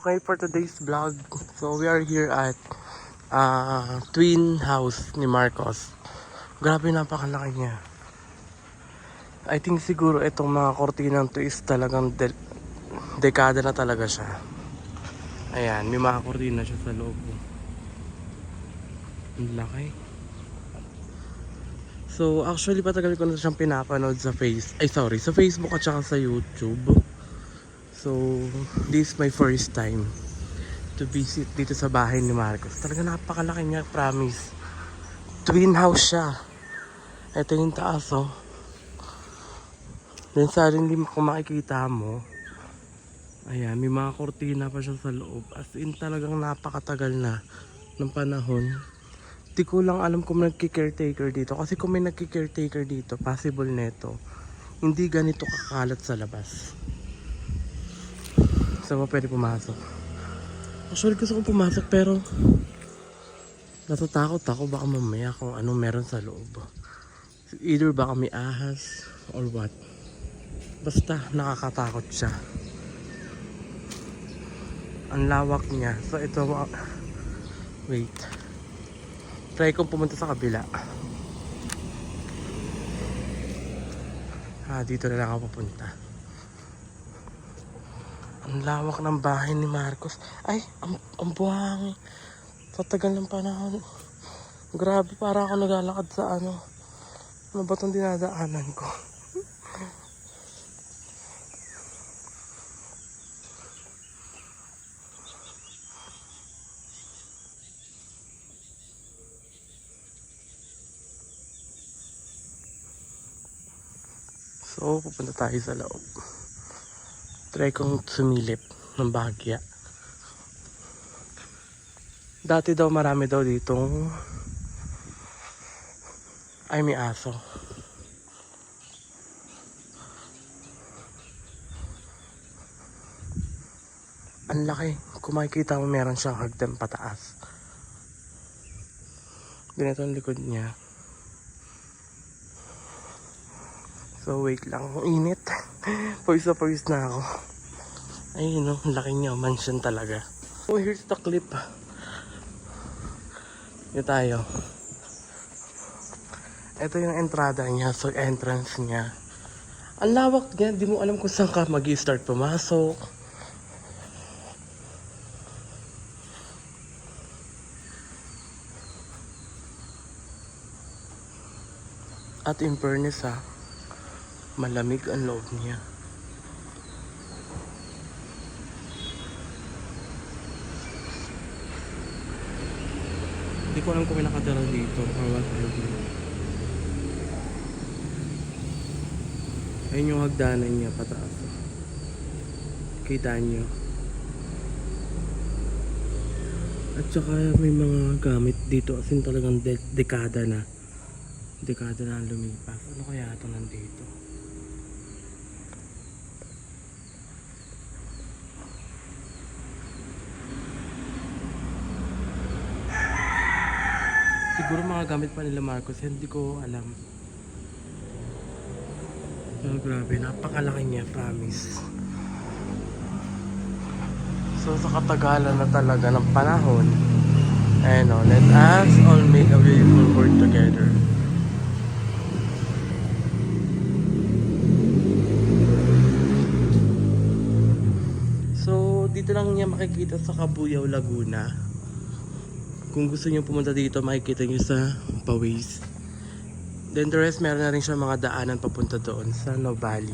Okay, for today's vlog, so we are here at twin house ni Marcos. Grabe, napakalaki niya. I think siguro itong mga kortinang to is talagang dekada na talaga siya. Ayan, may mga kortina siya sa loob. Ang laki. So actually patagal ko na siyang pinapanood sa sa Facebook at saka sa YouTube. So this is my first time to visit dito sa bahay ni Marcos. Talaga napakalaki niya, promise. Twin house siya. Ito yung taas, oh. Then sa rin kung makikita mo, ayan, may mga kortina pa siya sa loob. As in talagang napakatagal na ng panahon. Di ko lang alam kung nagki-caretaker dito. Kasi kung may nagki-caretaker dito, possible neto, hindi ganito kakalat sa labas. So pwede pumasok. Actually gusto kong pumasok pero natatakot ako baka mamaya kung anong meron sa loob. Either baka may ahas or what. Basta nakakatakot siya. Ang lawak niya. So ito, wait. Try kong pumunta sa kabila. Dito na lang ako pupunta. Ang lawak ng bahay ni Marcos. Ay, ang buhangin. Sa tagal ng panahon. Grabe, para ako naglalakad sa ano ba itong dinadaanan ko? So, pupunta tayo sa loob. Try kong sumilip ng bahagya. Dati daw marami daw ditong may aso. Ang laki. Kung makikita mo, meron siyang hagdan pataas. Ganito ang likod niya. So wait lang, ang init. Pawis na ako. Ayun, no, ang laki niya, mansion talaga. So here's the clip. Yun tayo. Ito yung entrada niya, so entrance niya. Ang lawak niya, di mo alam kung saan ka mag-i-start pumasok. At in fairness, malamig ang loob niya. Hindi ko alam kung may nakatira dito or whatever. Ayun yung hagdanan niya pataas. Kita niyo. At saka may mga gamit dito, as in talagang dekada na lumipas. Ano kaya ito nandito? Siguro mga gamit pa nila Marcos, hindi ko alam. Pero grabe, napakalaki niya, promise. So sa katagalan na talaga ng panahon, let us all make a beautiful world together. So dito lang niya makikita sa Cabuyao, Laguna. Kung gusto niyo pumunta dito, makikita niyo sa Pawis. Then the rest, meron na rin siya mga daanan papunta doon sa Nubali.